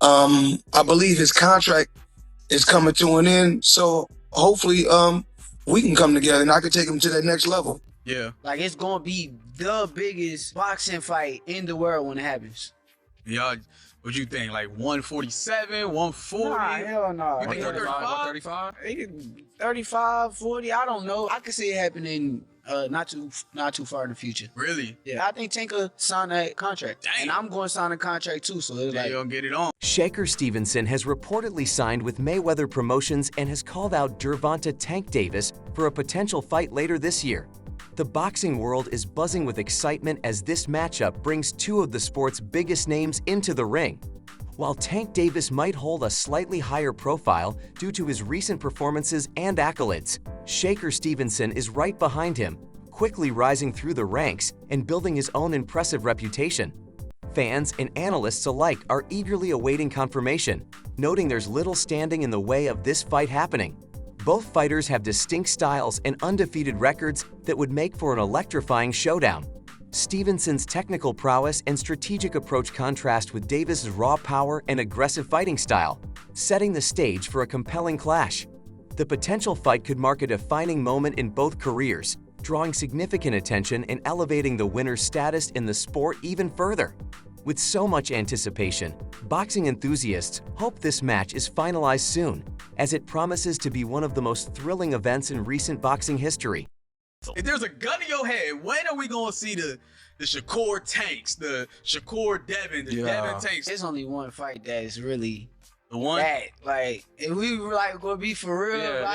I believe his contract is coming to an end, so hopefully we can come together and I can take him to that next level. Yeah. Like, it's gonna be the biggest boxing fight in the world when it happens. Y'all, what you think? Like 147, 140? Nah, hell no. You think 135? 35, 40, I don't know. I could see it happening not too far in the future. Really? Yeah, I think Tank will sign that contract. Dang. And I'm going to sign a contract too, so it's Yeah, like... you'll get it on. Shakur Stevenson has reportedly signed with Mayweather Promotions and has called out Gervonta Tank Davis for a potential fight later this year. The boxing world is buzzing with excitement as this matchup brings two of the sport's biggest names into the ring. While Tank Davis might hold a slightly higher profile due to his recent performances and accolades, Shakur Stevenson is right behind him, quickly rising through the ranks and building his own impressive reputation. Fans and analysts alike are eagerly awaiting confirmation, noting there's little standing in the way of this fight happening. Both fighters have distinct styles and undefeated records that would make for an electrifying showdown. Stevenson's technical prowess and strategic approach contrast with Davis's raw power and aggressive fighting style, setting the stage for a compelling clash. The potential fight could mark a defining moment in both careers, drawing significant attention and elevating the winner's status in the sport even further. With so much anticipation, boxing enthusiasts hope this match is finalized soon, as it promises to be one of the most thrilling events in recent boxing history. If there's a gun in your head, when are we gonna see the Shakur Tanks, the Shakur Devin, the Devin Tanks? There's only one fight that is really The one? bad. Like, if we were like gonna be for real,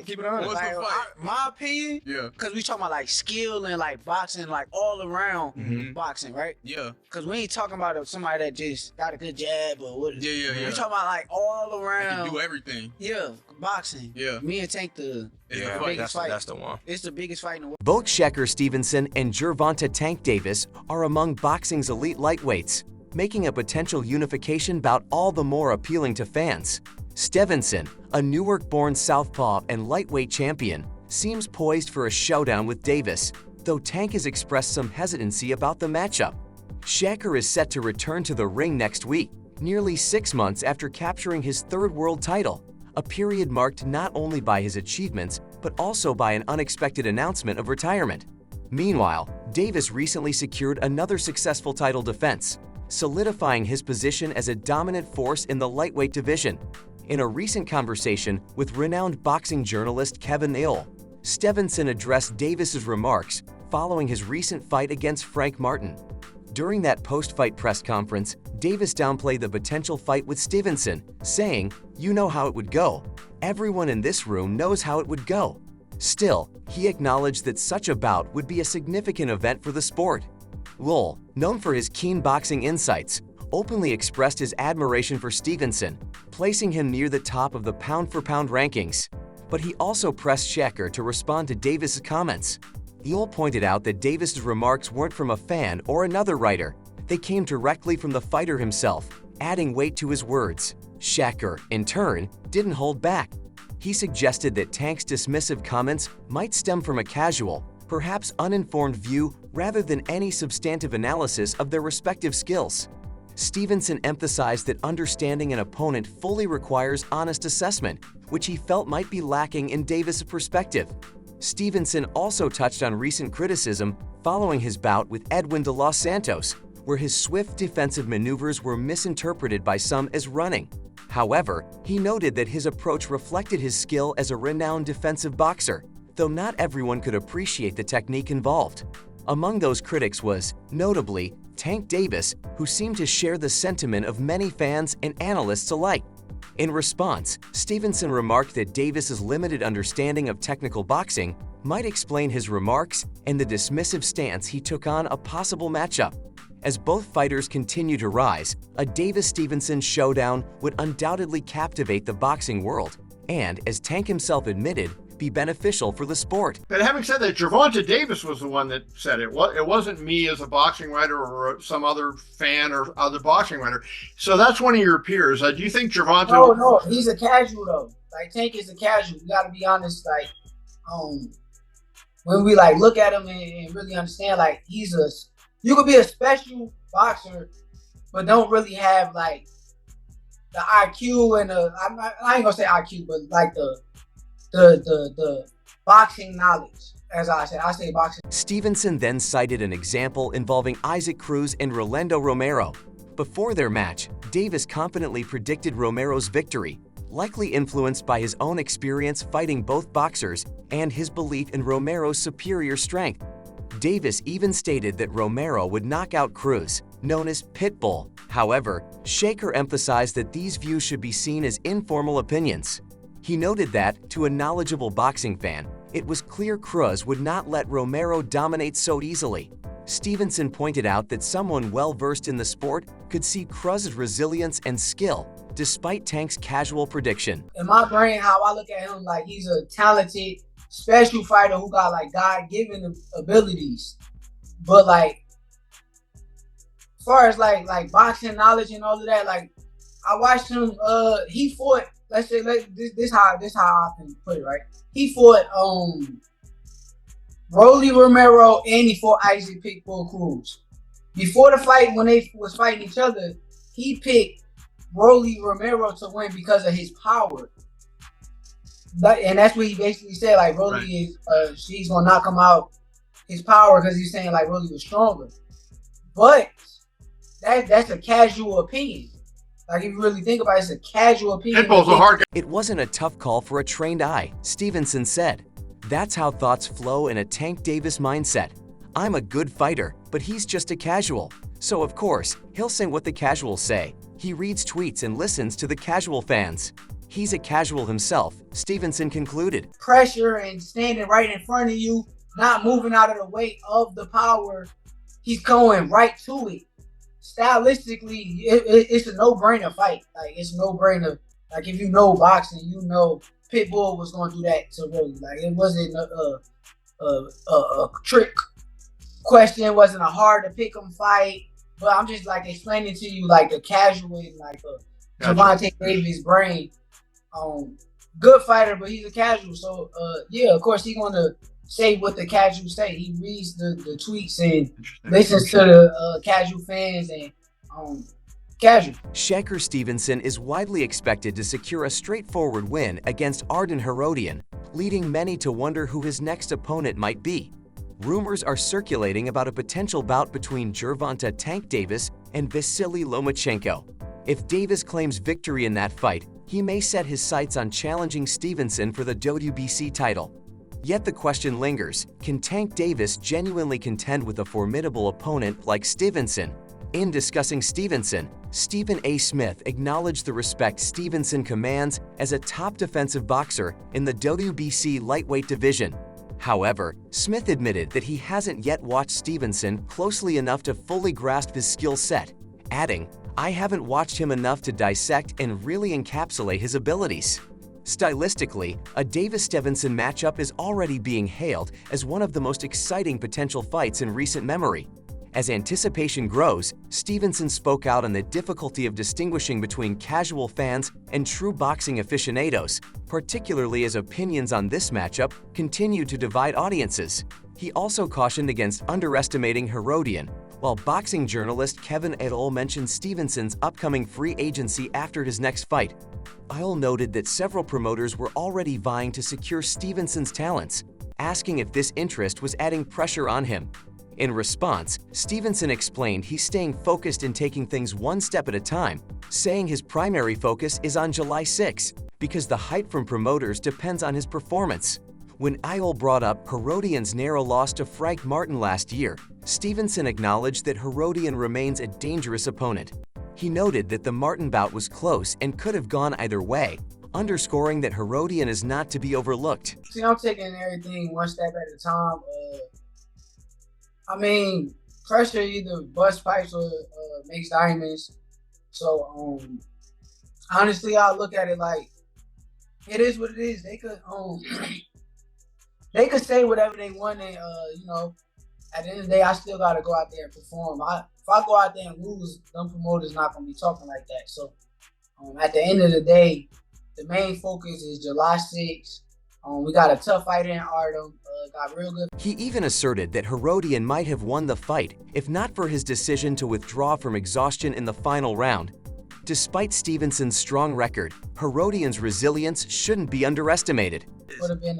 Keep it honest. What's the fight? my opinion, Yeah. because we talking about like skill and like boxing, like all around boxing, right? Yeah. Because we ain't talking about somebody that just got a good jab or what. Yeah. We talking about like all You around. can do everything. Yeah, boxing. Yeah. Me and Tank It's the Yeah, fight. that's the one. It's the biggest fight in the world. Both Shakur Stevenson and Gervonta Tank Davis are among boxing's elite lightweights, making a potential unification bout all the more appealing to fans. Stevenson, a Newark-born southpaw and lightweight champion, seems poised for a showdown with Davis, though Tank has expressed some hesitancy about the matchup. Shakur is set to return to the ring next week, nearly 6 months after capturing his third world title, a period marked not only by his achievements, but also by an unexpected announcement of retirement. Meanwhile, Davis recently secured another successful title defense, solidifying his position as a dominant force in the lightweight division. In a recent conversation with renowned boxing journalist Kevin Ill, Stevenson addressed Davis's remarks following his recent fight against Frank Martin. During that post-fight press conference, Davis downplayed the potential fight with Stevenson, saying, "You know how it would go. Everyone in this room knows how it would go." Still, he acknowledged that such a bout would be a significant event for the sport. Lowell, known for his keen boxing insights, openly expressed his admiration for Stevenson, placing him near the top of the pound-for-pound rankings. But he also pressed Shakur to respond to Davis's comments. Lowell pointed out that Davis's remarks weren't from a fan or another writer. They came directly from the fighter himself, adding weight to his words. Shakur, in turn, didn't hold back. He suggested that Tank's dismissive comments might stem from a casual, perhaps uninformed view rather than any substantive analysis of their respective skills. Stevenson emphasized that understanding an opponent fully requires honest assessment, which he felt might be lacking in Davis' perspective. Stevenson also touched on recent criticism following his bout with Edwin de los Santos, where his swift defensive maneuvers were misinterpreted by some as running. However, he noted that his approach reflected his skill as a renowned defensive boxer, though not everyone could appreciate the technique involved. Among those critics was, notably, Tank Davis, who seemed to share the sentiment of many fans and analysts alike. In response, Stevenson remarked that Davis's limited understanding of technical boxing might explain his remarks and the dismissive stance he took on a possible matchup. As both fighters continue to rise, a Davis-Stevenson showdown would undoubtedly captivate the boxing world and, as Tank himself admitted, be beneficial for the sport. But having said that, Gervonta Davis was the one that said it. It wasn't me as a boxing writer or some other fan or other boxing writer. So that's one of your peers. Do you think Gervonta... No, he's a casual though. Like Tank is a casual. We gotta be honest. Like, when we like look at him and really understand, like you could be a special boxer, but don't really have like IQ and I ain't gonna say IQ, but like the boxing knowledge. As I say boxing. Stevenson then cited an example involving Isaac Cruz and Rolando Romero. Before their match, Davis confidently predicted Romero's victory, likely influenced by his own experience fighting both boxers and his belief in Romero's superior strength. Davis even stated that Romero would knock out Cruz, known as Pitbull. However, Shakur emphasized that these views should be seen as informal opinions. He noted that, to a knowledgeable boxing fan, it was clear Cruz would not let Romero dominate so easily. Stevenson pointed out that someone well-versed in the sport could see Cruz's resilience and skill, despite Tank's casual prediction. In my brain, how I look at him, like he's a talented, special fighter who got like God-given abilities. But like, as far as like boxing knowledge and all of that, like I watched him. He fought. Let's say this how I can put it, right. He fought Rolly Romero and he fought Isaac Pitbull Cruz. Before the fight, when they was fighting each other, he picked Rolly Romero to win because of his power. And that's what he basically said. Like Rolly is, she's gonna knock him out. His power, because he's saying like Rolly was stronger. But that's a casual opinion. Like if you really think about it, it's a casual opinion. Pitbull's a hard guy. It wasn't a tough call for a trained eye, Stevenson said. That's how thoughts flow in a Tank Davis mindset. I'm a good fighter, but he's just a casual. So of course, he'll say what the casuals say. He reads tweets and listens to the casual fans. He's a casual himself, Stevenson concluded. Pressure and standing right in front of you, not moving out of the way of the power. He's going right to it. Stylistically, it's a no-brainer fight. Like it's a no-brainer. Like if you know boxing, you know Pitbull was going to do that to Rolly. Like it wasn't a trick question. It wasn't a hard to pick 'em fight. But I'm just like explaining to you like a casual in like a Gervonta Davis brain. Good fighter, but he's a casual. So yeah, of course he's gonna say what the casuals say. He reads the tweets and listens to the casual fans and casual. Shakur Stevenson is widely expected to secure a straightforward win against Arden Herodian, leading many to wonder who his next opponent might be. Rumors are circulating about a potential bout between Gervonta Tank Davis and Vasily Lomachenko. If Davis claims victory in that fight, he may set his sights on challenging Stevenson for the WBC title. Yet the question lingers, can Tank Davis genuinely contend with a formidable opponent like Stevenson? In discussing Stevenson, Stephen A. Smith acknowledged the respect Stevenson commands as a top defensive boxer in the WBC lightweight division. However, Smith admitted that he hasn't yet watched Stevenson closely enough to fully grasp his skill set, adding, "I haven't watched him enough to dissect and really encapsulate his abilities." Stylistically, a Davis-Stevenson matchup is already being hailed as one of the most exciting potential fights in recent memory. As anticipation grows, Stevenson spoke out on the difficulty of distinguishing between casual fans and true boxing aficionados, particularly as opinions on this matchup continue to divide audiences. He also cautioned against underestimating Herodian, while boxing journalist Kevin Edel mentioned Stevenson's upcoming free agency after his next fight. Edel noted that several promoters were already vying to secure Stevenson's talents, asking if this interest was adding pressure on him. In response, Stevenson explained he's staying focused in taking things one step at a time, saying his primary focus is on July 6 because the hype from promoters depends on his performance. When Edel brought up Herodian's narrow loss to Frank Martin last year, Stevenson acknowledged that Herodian remains a dangerous opponent. He noted that the Martin bout was close and could have gone either way, underscoring that Herodian is not to be overlooked. See, I'm taking everything one step at a time. I mean, pressure either busts pipes or makes diamonds. So, honestly, I look at it like it is what it is. They could say whatever they want, and you know, at the end of the day, I still gotta go out there and perform. If I go out there and lose, them promoters not gonna be talking like that. So, at the end of the day, the main focus is July 6th. We got a tough fighter in Artem. Got real good. He even asserted that Herodian might have won the fight if not for his decision to withdraw from exhaustion in the final round. Despite Stevenson's strong record, Herodian's resilience shouldn't be underestimated. Would have been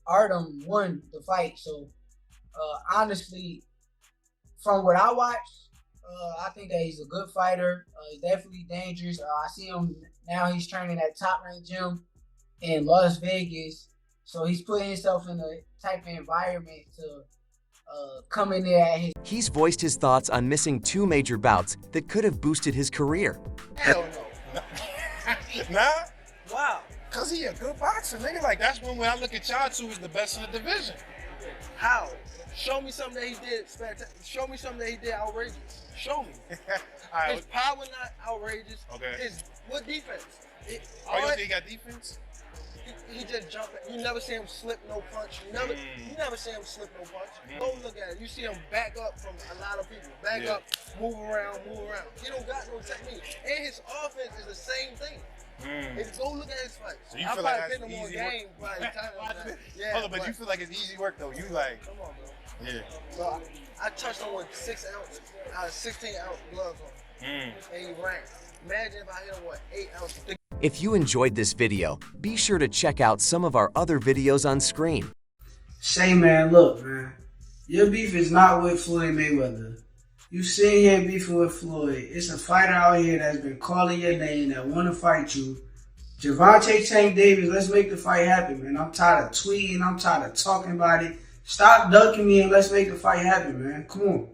Artem won the fight. So honestly, from what I watched, I think that he's a good fighter. He's definitely dangerous. I see him now. He's training at Top Rank Gym in Las Vegas. So he's putting himself in a type of environment to come in there at his. He's voiced his thoughts on missing 2 major bouts that could have boosted his career. Hell no. Nah, Wow. cause he a good boxer, nigga. Like that's when I look at y'all two, he's the best in the division. How? Show me something that he did spectacular. Show me something that he did outrageous. Show me. All right. His power not outrageous. Okay. His what defense? Oh, you don't think he got defense? He just jumped. You never see him slip no punch. You never see him slip no punch. Go look at it. You see him back up from a lot of people. Back up, move around, move around. He don't got no technique. And his offense is the same thing. If go look at his fight. So you I feel probably like that's been to more easy work? games by the time. Yeah, Hold on, but you feel like it's easy work though. You like, come on, bro. yeah. So I touched on with 6 ounce, 16 ounce gloves on, and he ran. Imagine if I hit him with 8 ounces. If you enjoyed this video, be sure to check out some of our other videos on screen. Say, man, look, man. Your beef is not with Floyd Mayweather. You sitting here beefing with Floyd. It's a fighter out here that's been calling your name that want to fight you. Gervonta Tank Davis, let's make the fight happen, man. I'm tired of tweeting. I'm tired of talking about it. Stop ducking me and let's make the fight happen, man. Come on.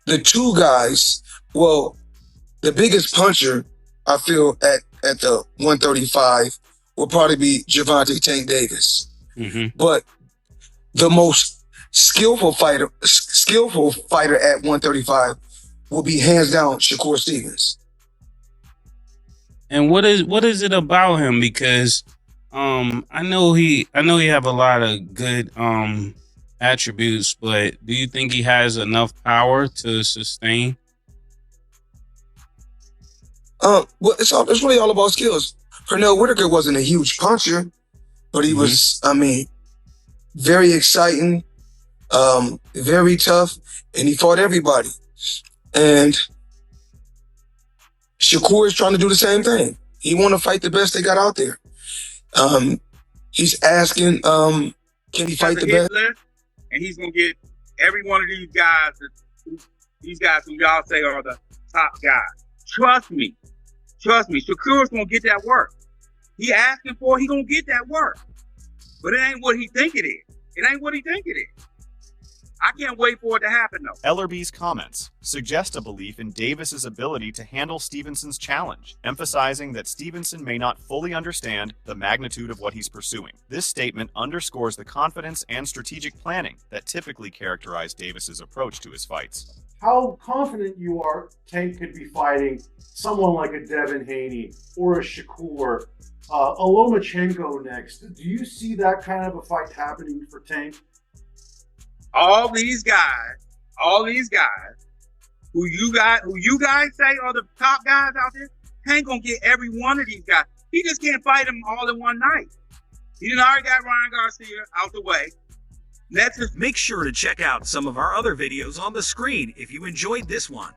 The two guys, well, the biggest puncher, I feel, at the 135 will probably be Gervonta Tank Davis. But the most skillful fighter at 135 will be hands down Shakur Stevenson. And what is it about him? Because I know he have a lot of good attributes, but do you think he has enough power to sustain? Well, it's really all about skills. Pernell Whitaker wasn't a huge puncher, but he was, I mean, very exciting, very tough, and he fought everybody. And Shakur is trying to do the same thing. He want to fight the best they got out there. He's asking, can he fight the best? And he's gonna get every one of these guys who y'all say are the top guys. Trust me. Shakur's gonna get that work. He asking for it, he gonna get that work. But it ain't what he think it is. It ain't what he think it is. I can't wait for it to happen though. Ellerby's comments suggest a belief in Davis's ability to handle Stevenson's challenge, emphasizing that Stevenson may not fully understand the magnitude of what he's pursuing. This statement underscores the confidence and strategic planning that typically characterize Davis's approach to his fights. How confident you are Tank could be fighting someone like a Devin Haney or a Shakur, a Lomachenko next. Do you see that kind of a fight happening for Tank? All these guys who you guys say are the top guys out there, Tank gonna get every one of these guys. He just can't fight them all in one night. He done already got Ryan Garcia out the way. Make sure to check out some of our other videos on the screen if you enjoyed this one.